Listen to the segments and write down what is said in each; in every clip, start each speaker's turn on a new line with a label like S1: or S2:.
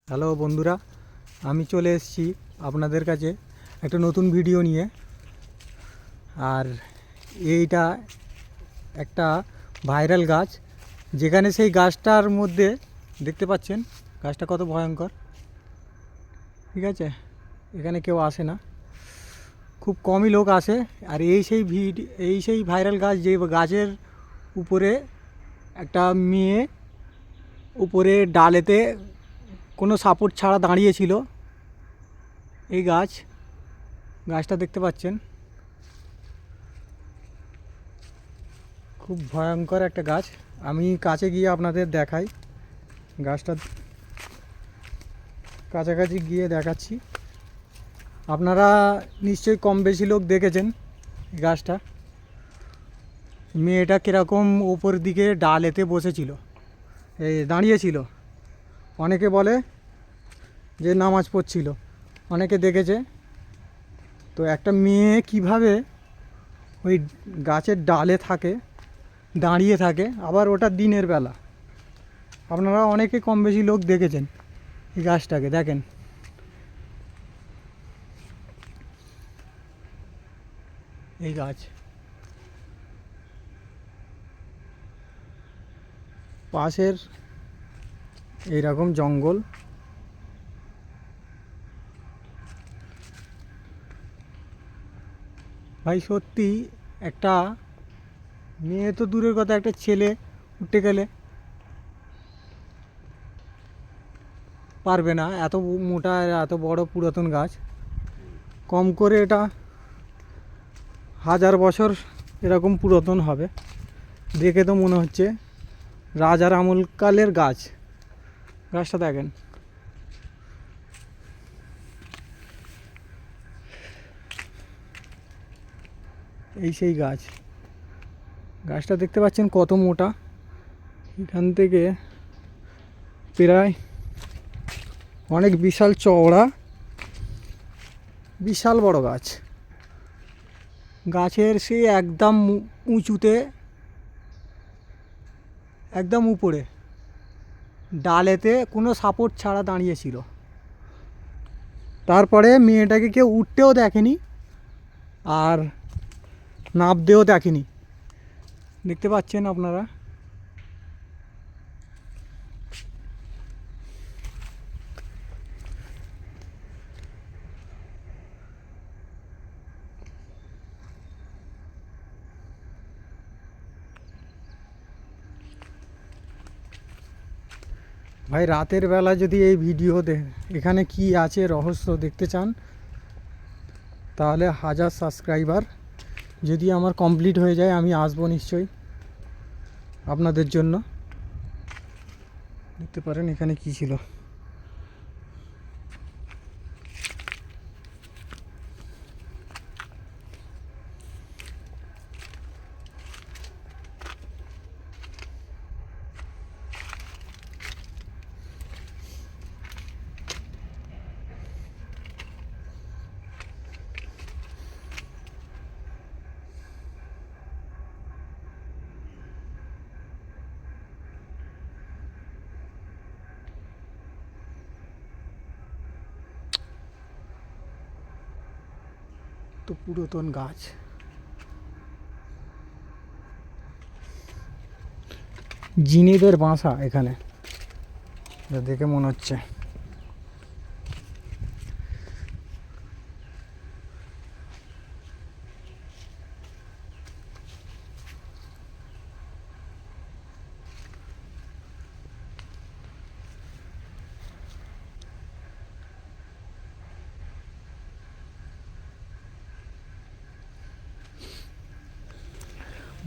S1: Hello বন্ধুরা, আমি চলে এসেছি আপনাদের কাছে একটা নতুন ভিডিও নিয়ে। আর এইটা একটা ভাইরাল গাছ, যেখানে সেই গাছটার মধ্যে দেখতে পাচ্ছেন গাছটা কত ভয়ঙ্কর। ঠিক আছে, এখানে কেউ আসে না, খুব কমই লোক আসে। আর এই সেই ভাইরাল গাছ, যে গাছের উপরে একটা মেয়ে উপরে ডালেতে কোনো সাপোর্ট ছাড়া দাঁড়িয়েছিল। এই গাছটা দেখতে পাচ্ছেন, খুব ভয়ঙ্কর একটা গাছ। আমি কাছে গিয়ে আপনাদের দেখাই, গাছটা কাছাকাছি গিয়ে দেখাচ্ছি। আপনারা নিশ্চয়ই কম বেশি লোক দেখেছেন এই গাছটা। মেয়েটা কীরকম ওপর দিকে ডালেতে বসেছিল, এই দাঁড়িয়েছিল। অনেকে বলে যে নামাজ পড়ছিল, অনেকে দেখেছে। তো একটা মেয়ে কিভাবে ওই গাছের ডালে থাকে, দাঁড়িয়ে থাকে, আবার ওটা দিনের বেলা। আপনারা অনেকে কম বেশি লোক দেখেছেন এই গাছটাকে। দেখেন, এই গাছ পাশের এইরকম জঙ্গল। ভাই সত্যি, একটা মেয়ে তো দূরের কথা, একটা ছেলে উঠতে গেলে পারবে না। এত মোটা, এত বড় পুরাতন গাছ, কম করে এটা 1000 বছর এরকম পুরাতন হবে। দেখে তো মনে হচ্ছে রাজার আমলকালের গাছ। গাছটা দেখেন, এই সেই গাছটা দেখতে পাচ্ছেন কত মোটা। এখান থেকে প্রায় অনেক বিশাল চওড়া, বিশাল বড় গাছ। গাছের সে একদম উঁচুতে, একদম উপরে ডালেতে কোনো সাপোর্ট ছাড়া দাঁড়িয়েছিল। তারপরে মেয়েটাকে কেউ উঠতেও দেখেনি আর নামতেও দেখেনি। দেখতে পাচ্ছেন আপনারা। ভাই রাতের বেলা যদি এই ভিডিও এখানে কি আছে রহস্য দেখতে চান, তাহলে 1000 সাবস্ক্রাইবার যদি আমার কমপ্লিট হয়ে যায়, আমি আসবো নিশ্চয়ই আপনাদের জন্য। দেখতে পারেন এখানে কি ছিল। তো পুরাতন গাছ, জিনেদের বাসা এখানে, দেখে মনে হচ্ছে।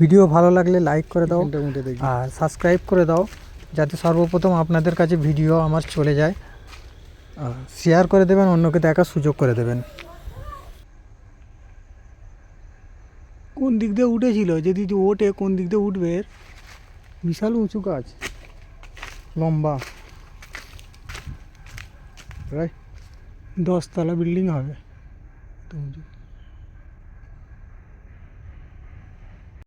S1: ভিডিও ভালো লাগলে লাইক করে দাও আর সাবস্ক্রাইব করে দাও, যাতে সর্বপ্রথম আপনাদের কাছে ভিডিও আমার চলে যায়। শেয়ার করে দেবেন, অন্যকে দেখার সুযোগ করে দেবেন। কোন দিক দিয়ে উঠেছিল, যদি ওঠে কোন দিক দিয়ে উঠবে। বিশাল উঁচু গাছ, লম্বা, প্রায় 10 তলা বিল্ডিং হবে।